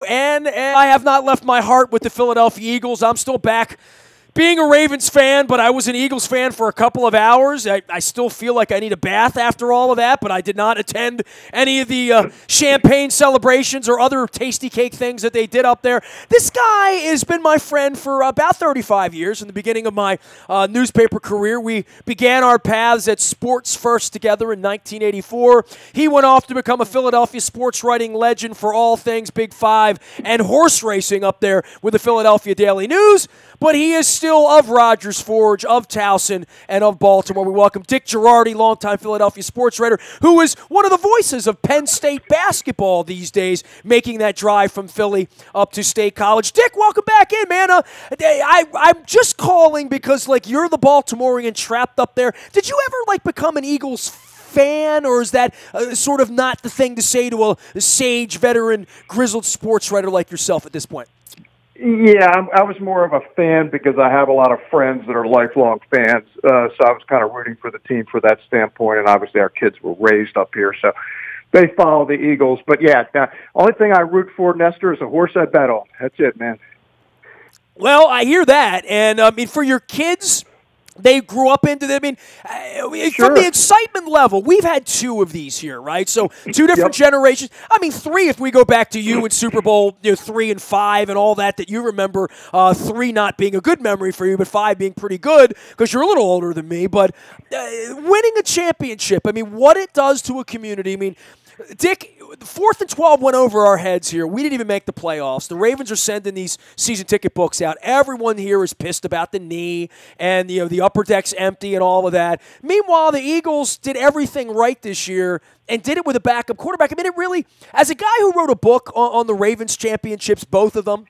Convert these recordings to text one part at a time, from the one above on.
And I have not left my heart with the Philadelphia Eagles. I'm still back being a Ravens fan, but I was an Eagles fan for a couple of hours. I still feel like I need a bath after all of that, but I did not attend any of the champagne celebrations or other tasty cake things that they did up there. This guy has been my friend for about 35 years. In the beginning of my newspaper career, we began our paths at Sports First together in 1984. He went off to become a Philadelphia sports writing legend for all things Big Five and horse racing up there with the Philadelphia Daily News, but he is still of Rogers Forge, of Towson, and of Baltimore. We welcome Dick Jerardi, longtime Philadelphia sports writer, who is one of the voices of Penn State basketball these days, making that drive from Philly up to State College. Dick, welcome back in, man. I'm just calling because, you're the Baltimorean trapped up there. Did you ever, become an Eagles fan, or is that sort of not the thing to say to a sage, veteran, grizzled sports writer like yourself at this point? Yeah, I was more of a fan because I have a lot of friends that are lifelong fans, so I was kind of rooting for the team for that standpoint, and obviously our kids were raised up here, so they follow the Eagles. But yeah, the only thing I root for, Nestor, is a horse I bet on. That's it, man. Well, I hear that, and for your kids, they grew up into them. Sure. From the excitement level, we've had two of these here, right? So two different generations. Three if we go back to you in Super Bowl 3 and 5 and all that you remember. 3 not being a good memory for you, but 5 being pretty good because you're a little older than me. But winning a championship, what it does to a community. Dick, 4th and 12 went over our heads here. We didn't even make the playoffs. The Ravens are sending these season ticket books out. Everyone here is pissed about the knee and the upper deck's empty and all of that. Meanwhile, the Eagles did everything right this year and did it with a backup quarterback. It really, as a guy who wrote a book on the Ravens championships, both of them,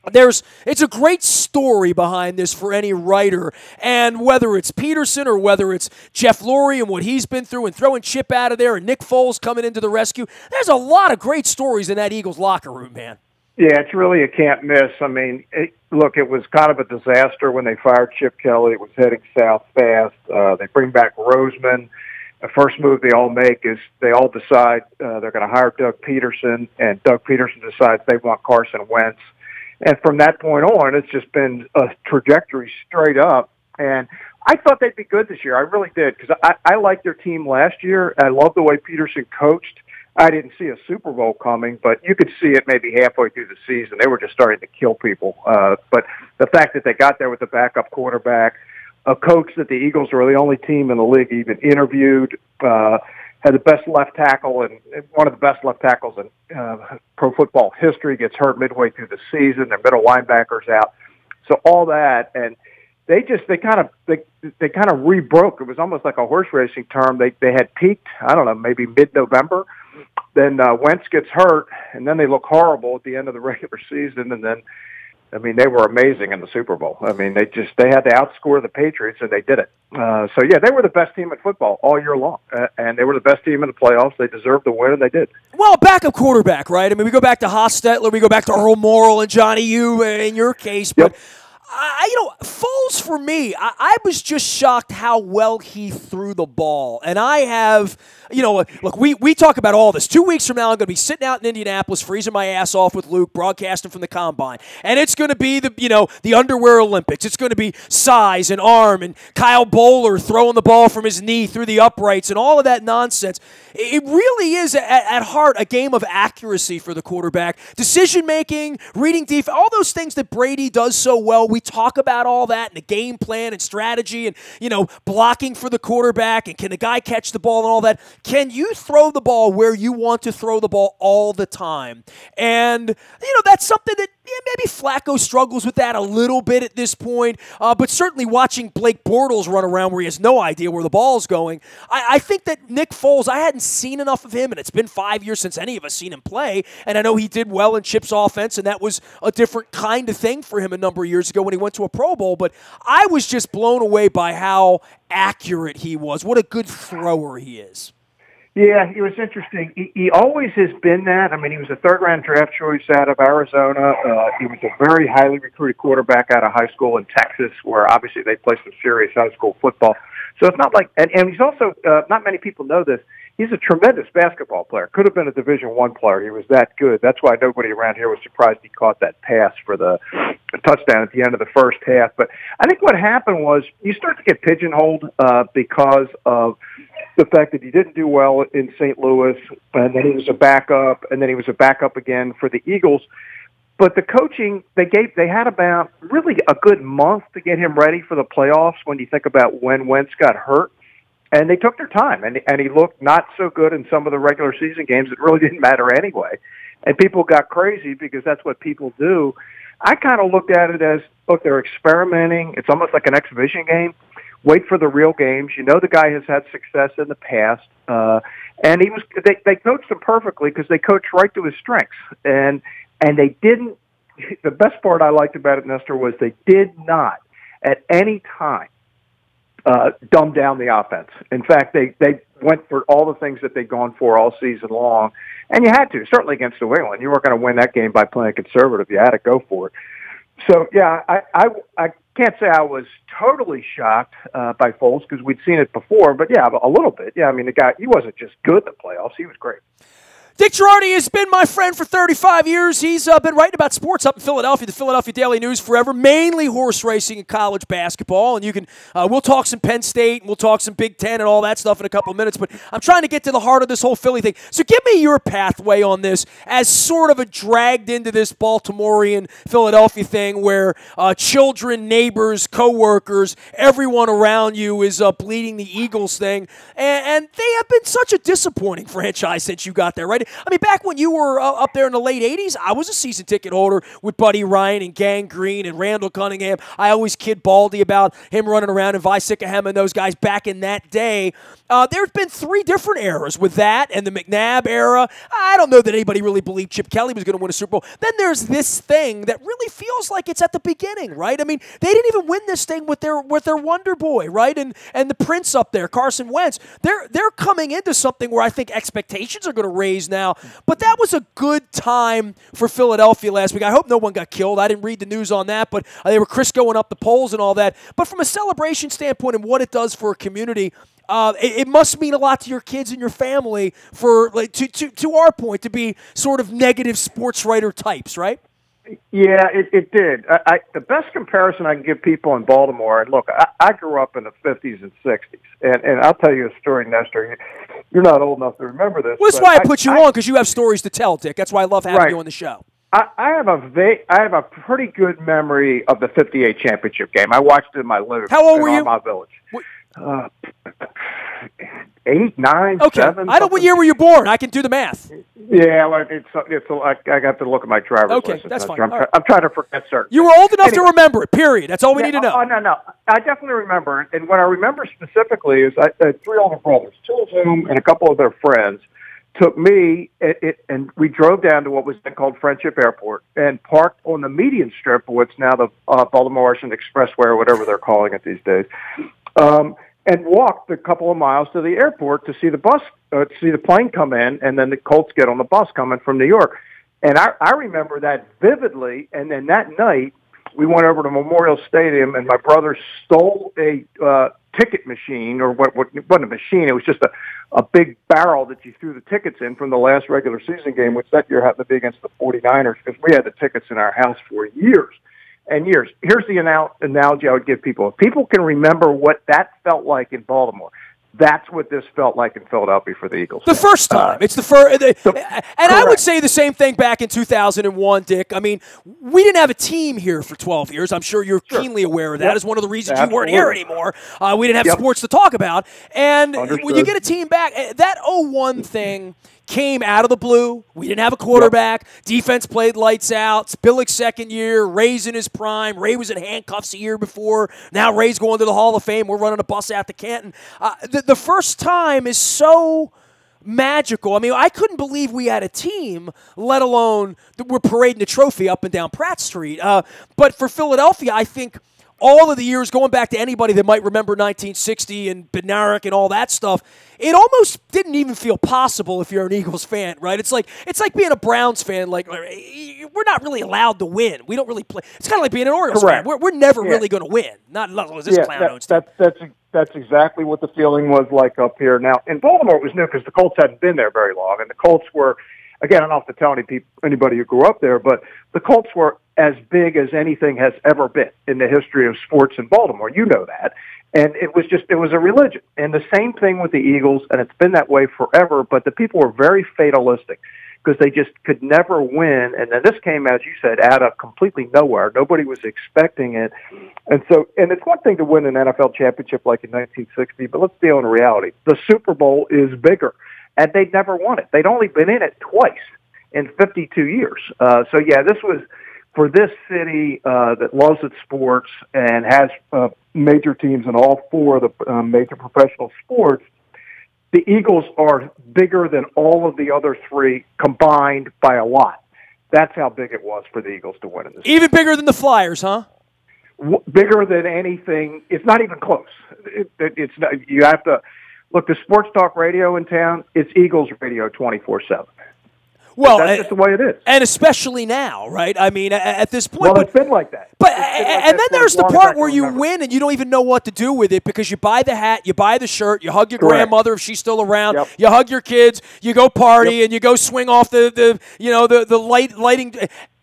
it's a great story behind this for any writer, and whether it's Peterson or whether it's Jeff Lurie and what he's been through and throwing Chip out of there and Nick Foles coming into the rescue, there's a lot of great stories in that Eagles locker room, man. Yeah, it's really a can't miss. Look, it was kind of a disaster when they fired Chip Kelly. It was heading south fast. They bring back Roseman. The first move they all make is they all decide they're going to hire Doug Peterson, and Doug Peterson decides they want Carson Wentz. And from that point on, it's just been a trajectory straight up. And I thought they'd be good this year. I really did, because I liked their team last year. I love the way Peterson coached. I didn't see a Super Bowl coming, but you could see it maybe halfway through the season. They were just starting to kill people. But the fact that they got there with the backup quarterback, a coach that the Eagles were the only team in the league even interviewed, had the best left tackle and one of the best left tackles in pro football history, gets hurt midway through the season. Their middle linebacker's out. So all that, and they kind of rebroke. It was almost like a horse racing term. They had peaked, I don't know, maybe mid-November. Then Wentz gets hurt, and then they look horrible at the end of the regular season, and then they were amazing in the Super Bowl. They had to outscore the Patriots, and they did it. They were the best team in football all year long, and they were the best team in the playoffs. They deserved the win, and they did. Well, backup quarterback, right? We go back to Hostetler, we go back to Earl Morrall and Johnny U in your case, but yep. Foles, for me, I was just shocked how well he threw the ball. And I have, look, we talk about all this. 2 weeks from now, I'm going to be sitting out in Indianapolis, freezing my ass off with Luke, broadcasting from the Combine. And it's going to be the underwear Olympics. It's going to be size and arm and Kyle Bowler throwing the ball from his knee through the uprights and all of that nonsense. It really is, at heart, a game of accuracy for the quarterback. Decision-making, reading defense, all those things that Brady does so well. We talk about all that and the game plan and strategy and, blocking for the quarterback and can the guy catch the ball and all that. Can you throw the ball where you want to throw the ball all the time? And, that's something that maybe Flacco struggles with that a little bit at this point, but certainly watching Blake Bortles run around where he has no idea where the ball's going, I think that Nick Foles, I hadn't seen enough of him, and it's been 5 years since any of us seen him play, and I know he did well in Chip's offense, and that was a different kind of thing for him a number of years ago when he went to a Pro Bowl, but I was just blown away by how accurate he was. What a good thrower he is. Yeah, it was interesting. He always has been that. He was a third-round draft choice out of Arizona. He was a very highly recruited quarterback out of high school in Texas, where obviously they play some serious high school football. So it's not like, and he's also, not many people know this, he's a tremendous basketball player. Could have been a Division I player. He was that good. That's why nobody around here was surprised he caught that pass for the touchdown at the end of the first half. But I think what happened was you start to get pigeonholed because of the fact that he didn't do well in St. Louis, and then he was a backup, and then he was a backup again for the Eagles. But the coaching, they had about really a good month to get him ready for the playoffs when you think about when Wentz got hurt. And they took their time, and he looked not so good in some of the regular season games. It really didn't matter anyway. And people got crazy because that's what people do. I kind of looked at it as, look, they're experimenting. It's almost like an exhibition game. Wait for the real games. You know the guy has had success in the past. And they coached him perfectly because they coached right to his strengths. And they didn't, the best part I liked about it, Nestor, was they did not at any time dumb down the offense. In fact, they went for all the things that they'd gone for all season long. And you had to, certainly against New England. You weren't going to win that game by playing conservative. You had to go for it. So, yeah, I can't say I was totally shocked by Foles because we'd seen it before. But, yeah, a little bit. Yeah, I mean, the guy, he wasn't just good in the playoffs. He was great. Dick Jerardi has been my friend for 35 years. He's been writing about sports up in Philadelphia, the Philadelphia Daily News forever, mainly horse racing and college basketball. And you can, we'll talk some Penn State and we'll talk some Big Ten and all that stuff in a couple of minutes. But I'm trying to get to the heart of this whole Philly thing. So give me your pathway on this as sort of a dragged into this Baltimorean Philadelphia thing where children, neighbors, coworkers, everyone around you is bleeding the Eagles thing. And they have been such a disappointing franchise since you got there, right? I mean, back when you were up there in the late 80s, I was a season ticket holder with Buddy Ryan and Gang Green and Randall Cunningham. I always kid Baldy about him running around and Vi Sikahema and those guys back in that day. There's been 3 different eras with that and the McNabb era. I don't know that anybody really believed Chip Kelly was going to win a Super Bowl. Then there's this thing that really feels like it's at the beginning, right? I mean, they didn't even win this thing with their Wonder Boy, right? And the Prince up there, Carson Wentz. They're coming into something where I think expectations are going to raise now. But that was a good time for Philadelphia last week. I hope no one got killed. I didn't read the news on that, but they were Criscoing up the polls and all that. But from a celebration standpoint and what it does for a community, it must mean a lot to your kids and your family for, like, to our point, to be sort of negative sports writer types, right? Yeah, it did. The best comparison I can give people in Baltimore, and look, I grew up in the 50s and 60s, and I'll tell you a story, Nestor. You're not old enough to remember this. Well, that's why I put you on, because you have stories to tell, Dick. That's why I love having you on the show. I have a pretty good memory of the 58 championship game. I watched it in my living room. How old were you? In my village. 8, 9, okay. 7. I don't. What year were you born? I can do the math. Yeah, well, I got to look at my driver's license. Okay, that's fine. I'm trying to forget certain. You were old enough to remember it. Period. That's all we need to know. Oh, no. I definitely remember it. And what I remember specifically is I had 3 older brothers, 2 of whom and a couple of their friends took me, and we drove down to what was then called Friendship Airport and parked on the median strip, of what's now the Baltimore Washington Expressway or whatever they're calling it these days. And walked a couple of miles to the airport to see the bus, to see the plane come in, and then the Colts get on the bus coming from New York. And I remember that vividly. And then that night, we went over to Memorial Stadium, and my brother stole a ticket machine, or what it wasn't a machine. It was just a big barrel that you threw the tickets in from the last regular season game, which that year happened to be against the 49ers, because we had the tickets in our house for years and years. Here's the analogy I would give people. If people can remember what that felt like in Baltimore, that's what this felt like in Philadelphia for the Eagles. The first time. It's the first. And I would say the same thing back in 2001, Dick. I mean, we didn't have a team here for 12 years. I'm sure you're keenly aware of that. As one of the reasons you weren't here anymore. We didn't have sports to talk about. And when you get a team back, that 01 thing came out of the blue. We didn't have a quarterback. Defense played lights out. It's Billick's second year. Ray's in his prime. Ray was in handcuffs a year before. Now Ray's going to the Hall of Fame. We're running a bus out to Canton. The first time is so magical. I mean, I couldn't believe we had a team, let alone that we're parading the trophy up and down Pratt Street. But for Philadelphia, I think all of the years, going back to anybody that might remember 1960 and Bednarik and all that stuff, it almost didn't even feel possible if you're an Eagles fan, right? It's like being a Browns fan. Like, we're not really allowed to win. We don't really play. It's kind of like being an Orioles fan. We're never really going to win. Not as this clown owns. that's exactly what the feeling was like up here. Now, in Baltimore, it was new because the Colts hadn't been there very long, and the Colts were, again, I don't have to tell anybody who grew up there, but the Colts were as big as anything has ever been in the history of sports in Baltimore. You know that. And it was a religion. And the same thing with the Eagles, and it's been that way forever, but the people were very fatalistic because they just could never win. And then this came, as you said, out of completely nowhere. Nobody was expecting it. And it's one thing to win an NFL championship like in 1960, but let's deal in reality. The Super Bowl is bigger, and they'd never won it. They'd only been in it twice in 52 years. So, yeah, this was, for this city that loves its sports and has major teams in all four of the major professional sports, the Eagles are bigger than all of the other three combined by a lot. That's how big it was for the Eagles to win in this. Even bigger than the Flyers, huh? Bigger than anything. It's not even close. It's not, you have to look. The sports talk radio in town, it's Eagles radio 24/7. Well, that's just the way it is, and especially now, right? I mean, at this point, well, it's been like that. But and then there's the part where you win and you don't even know what to do with it because you buy the hat, you buy the shirt, you hug your grandmother if she's still around, you hug your kids, you go party, and you go swing off the lighting.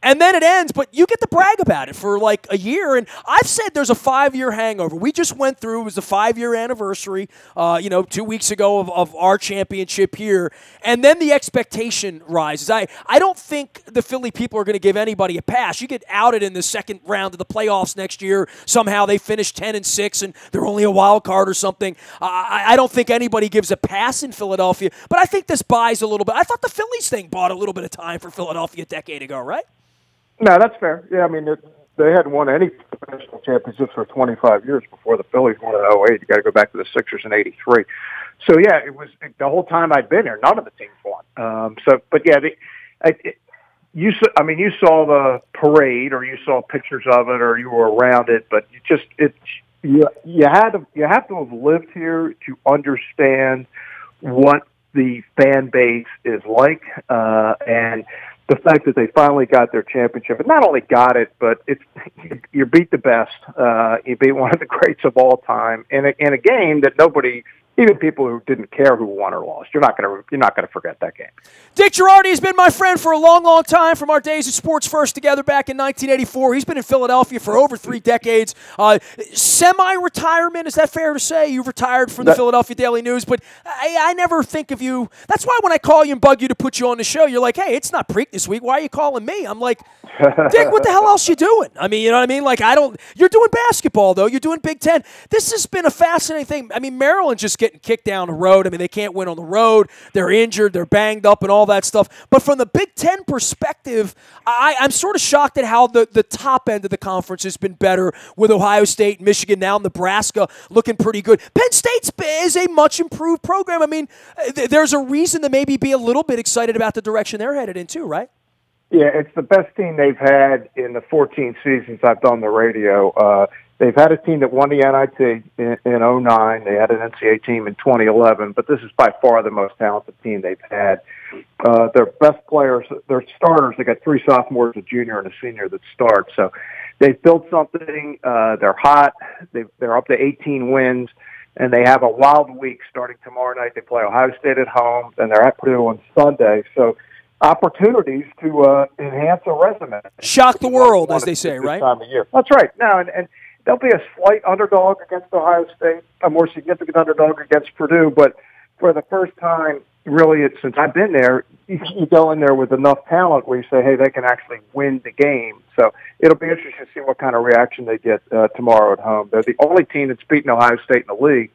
And then it ends, but you get to brag about it for like a year. And I've said there's a 5-year hangover. We just went through, it was the 5-year anniversary, 2 weeks ago of our championship here. And then the expectation rises. I don't think the Philly people are going to give anybody a pass. You get outed in the second round of the playoffs next year. Somehow they finish 10-6 and they're only a wild card or something. I don't think anybody gives a pass in Philadelphia. But I think this buys a little bit. I thought the Phillies thing bought a little bit of time for Philadelphia a decade ago, right? No, that's fair. Yeah, I mean, they hadn't won any professional championships for 25 years before the Phillies won in 08. You got to go back to the Sixers in 83. So, yeah, it was the whole time I'd been here, none of the teams won. You saw the parade or you saw pictures of it or you were around it, but you have to have lived here to understand what the fan base is like, and the fact that they finally got their championship, and not only got it, but you beat the best. You beat one of the greats of all time in a game that nobody, even people who didn't care who won or lost, you're not going to forget that game. Dick Jerardi has been my friend for a long, long time from our days at Sports First together back in 1984. He's been in Philadelphia for over 3 decades. Semi-retirement, is that fair to say? You've retired from the Philadelphia Daily News, but I never think of you. That's why when I call you and bug you to put you on the show, you're like, hey, it's not Preak this week. Why are you calling me? I'm like, Dick, what the hell else you doing? I mean, you know what I mean? Like, you're doing basketball, though. You're doing Big Ten. This has been a fascinating thing. I mean, Maryland just getting kicked down the road. I mean, they can't win on the road. They're injured. They're banged up and all that stuff. But from the Big Ten perspective, I'm sort of shocked at how the top end of the conference has been better with Ohio State, Michigan, now Nebraska looking pretty good. Penn State is a much improved program. I mean, there's a reason to maybe be a little bit excited about the direction they're headed in too, right? Yeah, it's the best team they've had in the 14 seasons I've done the radio. They've had a team that won the NIT in 2009. They had an NCAA team in 2011, but this is by far the most talented team they've had. Their best players, their starters, they got 3 sophomores, a junior, and a senior that start. So they've built something. They're hot. They're up to 18 wins, and they have a wild week starting tomorrow night. They play Ohio State at home, and they're at Purdue on Sunday. So opportunities to enhance a resume. Shock the world, as they say, right? Time of year. That's right. Now, and they'll be a slight underdog against Ohio State, a more significant underdog against Purdue, but for the first time, really, since I've been there, you go in there with enough talent where you say, hey, they can actually win the game. So it'll be interesting to see what kind of reaction they get tomorrow at home. They're the only team that's beaten Ohio State in the league.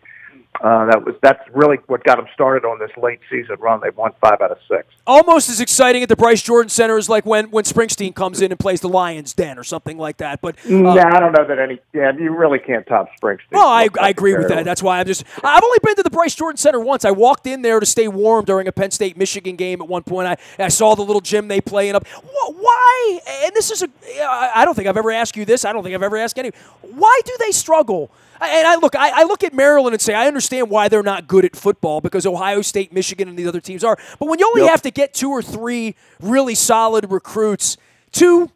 That's really what got them started on this late season run. They won 5 out of 6. Almost as exciting at the Bryce Jordan Center as like when Springsteen comes in and plays the Lions Den or something like that. But I don't know that you really can't top Springsteen. Well, I agree with that. That's why I've only been to the Bryce Jordan Center once. I walked in there to stay warm during a Penn State-Michigan game at one point. I saw the little gym they play in up. Why? And this is I don't think I've ever asked you this. I don't think I've ever asked any. Why do they struggle? And I look at Maryland and say, I understand why they're not good at football because Ohio State, Michigan, and the other teams are. But when you only have to get 2 or 3 really solid recruits to,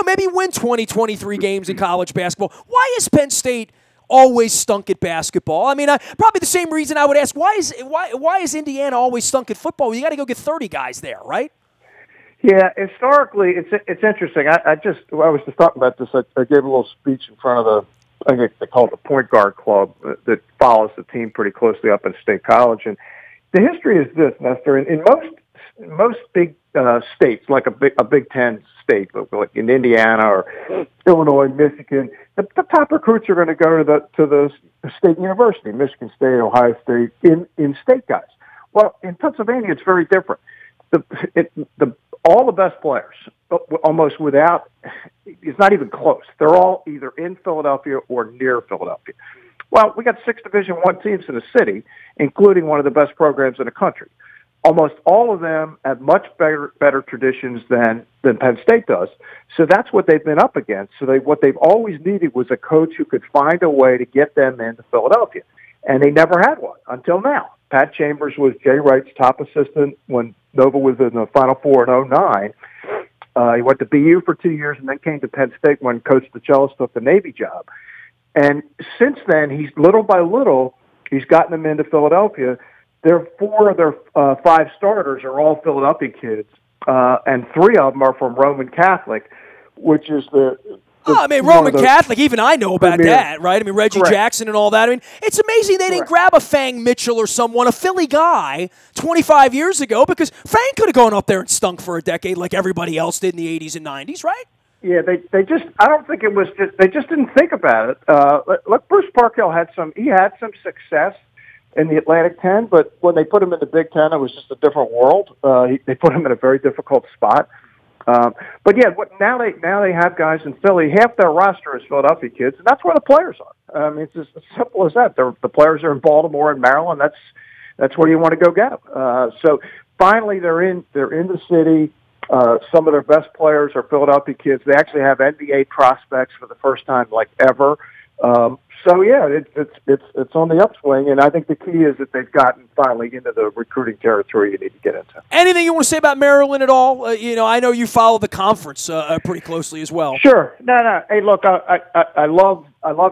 maybe win 20, 23 games in college basketball, why is Penn State always stunk at basketball. I mean, probably the same reason I would ask, why is Indiana always stunk at football? You got to go get 30 guys there, right? Yeah, historically, it's interesting. I was just talking about this. I gave a little speech in front of I think they call it the Point Guard Club that follows the team pretty closely up in State College. And the history is this, Nestor. In most big states, like a Big Ten state, like in Indiana or Illinois, Michigan, the top recruits are going to go to the state university, Michigan State, Ohio State, in state guys. Well, in Pennsylvania, it's very different. All the best players, almost without, it's not even close. They're all either in Philadelphia or near Philadelphia. Well, we got 6 Division I teams in the city, including one of the best programs in the country. Almost all of them have much better traditions than Penn State does. So that's what they've been up against. So what they've always needed was a coach who could find a way to get them into Philadelphia. And they never had one until now. Pat Chambers was Jay Wright's top assistant when Nova was in the Final Four in 2009. He went to BU for 2 years and then came to Penn State when Coach DeChellis took the Navy job. And since then, he's little by little, he's gotten them into Philadelphia. 4 of their 5 starters are all Philadelphia kids, and 3 of them are from Roman Catholic, which is Roman Catholic, even I know about that, right? I mean, Reggie Correct. Jackson and all that. I mean, it's amazing they didn't grab a Fang Mitchell or someone, a Philly guy, 25 years ago, because Fang could have gone up there and stunk for a decade like everybody else did in the 80s and 90s, right? Yeah, they just, I don't think it was just, they just didn't think about it. Look, Bruce Parkhill had some success in the Atlantic 10, but when they put him in the Big Ten, it was just a different world. They put him in a very difficult spot. But yeah, now they have guys in Philly. Half their roster is Philadelphia kids, and that's where the players are. I mean, it's just as simple as that. The players are in Baltimore and Maryland. That's where you want to go get them. So finally, they're in the city. Some of their best players are Philadelphia kids. They actually have NBA prospects for the first time like ever. So yeah, it's on the upswing, and I think the key is that they've gotten finally into the recruiting territory you need to get into. Anything you want to say about Maryland at all? I know you follow the conference pretty closely as well. Sure. No. Hey, look, I love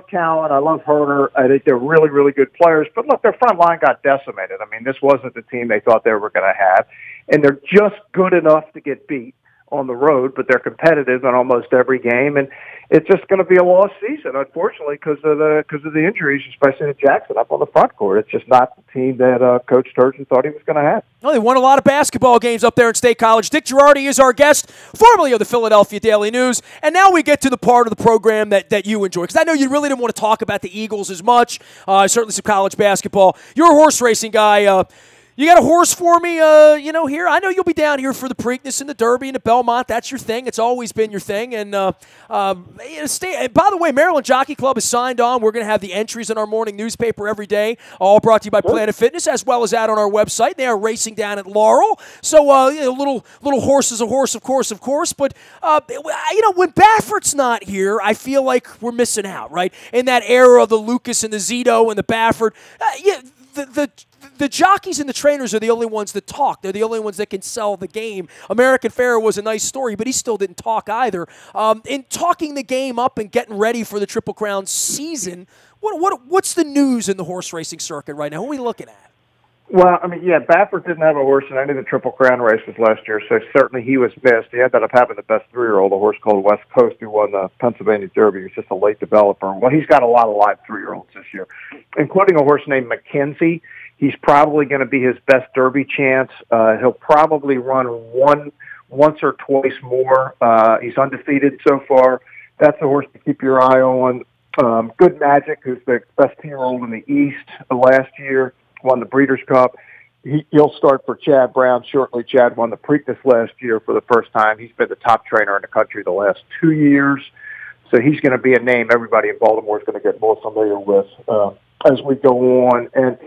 Callan. I love Herter. I think they're really, really good players. But look, their front line got decimated. I mean, this wasn't the team they thought they were going to have, and they're just good enough to get beat on the road, but they're competitive in almost every game, and it's just going to be a lost season, unfortunately, because of the injuries, especially to Jackson up on the front court. It's just not the team that Coach Turgeon thought he was going to have. Well, they won a lot of basketball games up there in State College. Dick Jerardi is our guest, formerly of the Philadelphia Daily News, and now we get to the part of the program that you enjoy, because I know you really didn't want to talk about the Eagles as much, certainly some college basketball. You're a horse racing guy. You got a horse for me, here? I know you'll be down here for the Preakness and the Derby and the Belmont. That's your thing. It's always been your thing. And by the way, Maryland Jockey Club is signed on. We're going to have the entries in our morning newspaper every day, all brought to you by Planet Fitness, as well as out on our website. They are racing down at Laurel. So, little horse is a horse, of course. But, when Baffert's not here, I feel like we're missing out, right? In that era of the Lucas and the Zito and the Baffert. The jockeys and the trainers are the only ones that talk. They're the only ones that can sell the game. American Pharoah was a nice story, but he still didn't talk either. In talking the game up and getting ready for the Triple Crown season, what's the news in the horse racing circuit right now? Who are we looking at? Well, I mean, yeah, Baffert didn't have a horse in any of the Triple Crown races last year, so certainly he was missed. He ended up having the best 3-year-old, a horse called West Coast, who won the Pennsylvania Derby. He was just a late developer. Well, he's got a lot of live 3-year-olds this year, including a horse named McKenzie. He's probably going to be his best Derby chance. He'll probably run once or twice more. He's undefeated so far. That's a horse to keep your eye on. Good Magic, who's the best 2-year-old in the East last year, won the Breeders' Cup. He'll start for Chad Brown shortly. Chad won the Preakness last year for the first time. He's been the top trainer in the country the last 2 years. So he's going to be a name everybody in Baltimore is going to get more familiar with as we go on. And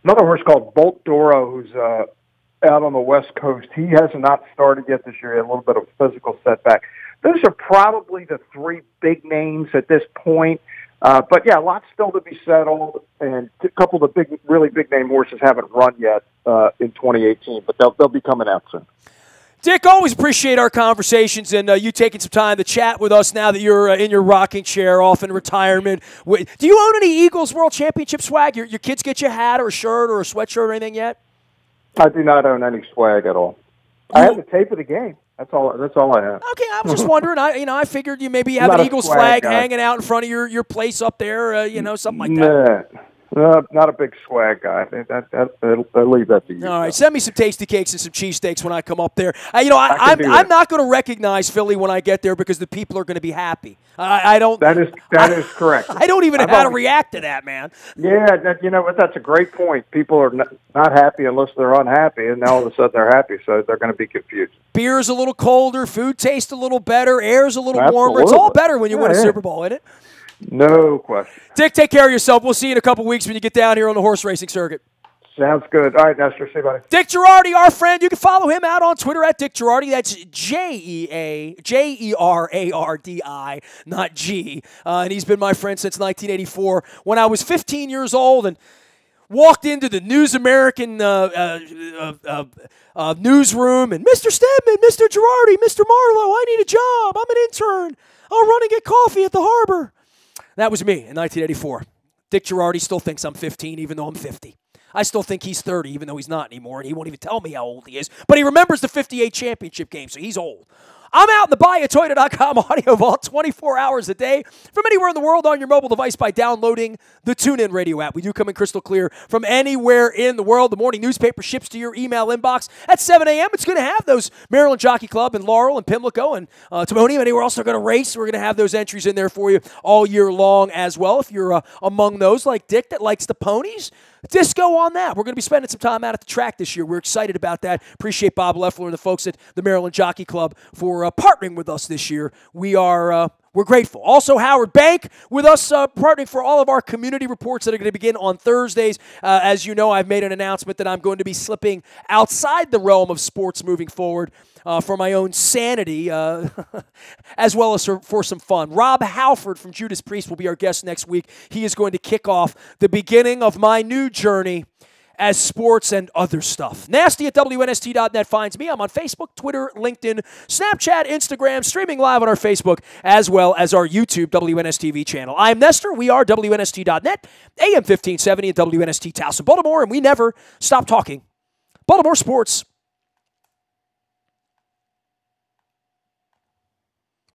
another horse called Bolt Doro, who's out on the West Coast. He has not started yet this year. He had a little bit of a physical setback. Those are probably the 3 big names at this point. But, yeah, lots still to be settled, and a couple of the really big-name horses haven't run yet in 2018, but they'll be coming out soon. Dick, always appreciate our conversations and you taking some time to chat with us now that you're in your rocking chair off in retirement. Do you own any Eagles World Championship swag? Your kids get you a hat or a shirt or a sweatshirt or anything yet? I do not own any swag at all. I have the tape of the game. That's all I have. Okay, I was just wondering. I figured you maybe have an Eagles flag hanging out in front of your place up there, something like that. Not a big swag guy. I'll leave that to you. All right, send me some tasty cakes and some cheesesteaks when I come up there. I'm not going to recognize Philly when I get there because the people are going to be happy. I don't. That is correct. I don't even know how to react to that, man. Yeah, that's a great point. People are not happy unless they're unhappy, and now all of a sudden they're happy, so they're going to be confused. Beer's a little colder, food tastes a little better, air's a little warmer. It's all better when you win a Super Bowl, isn't it? No question. Dick, take care of yourself. We'll see you in a couple weeks when you get down here on the horse racing circuit. Sounds good. All right, Nestor. See you, buddy. Dick Jerardi, our friend. You can follow him out on Twitter at Dick Jerardi. That's Jerardi, not G. And he's been my friend since 1984 when I was 15 years old and walked into the News American newsroom and Mr. Stedman, Mr. Jerardi, Mr. Marlowe, I need a job. I'm an intern. I'll run and get coffee at the harbor. That was me in 1984. Dick Jerardi still thinks I'm 15 even though I'm 50. I still think he's 30 even though he's not anymore, and he won't even tell me how old he is. But he remembers the 58 championship game, so he's old. I'm out in the BuyAToyota.com audio vault 24 hours a day from anywhere in the world on your mobile device by downloading the TuneIn Radio app. We do come in crystal clear from anywhere in the world. The morning newspaper ships to your email inbox at 7 a.m. It's going to have those Maryland Jockey Club and Laurel and Pimlico and Timonium. Anywhere else they're going to race, we're going to have those entries in there for you all year long as well. If you're among those like Dick that likes the ponies, disco on that. We're going to be spending some time out at the track this year. We're excited about that. Appreciate Bob Loeffler and the folks at the Maryland Jockey Club for partnering with us this year. We're grateful. Also, Howard Bank with us partnering for all of our community reports that are going to begin on Thursdays. As you know, I've made an announcement that I'm going to be slipping outside the realm of sports moving forward for my own sanity, as well as for some fun. Rob Halford from Judas Priest will be our guest next week. He is going to kick off the beginning of my new journey as sports and other stuff. Nasty at WNST.net finds me. I'm on Facebook, Twitter, LinkedIn, Snapchat, Instagram, streaming live on our Facebook, as well as our YouTube WNSTV channel. I'm Nestor. We are WNST.net, AM 1570 at WNST Towson, Baltimore, and we never stop talking Baltimore sports.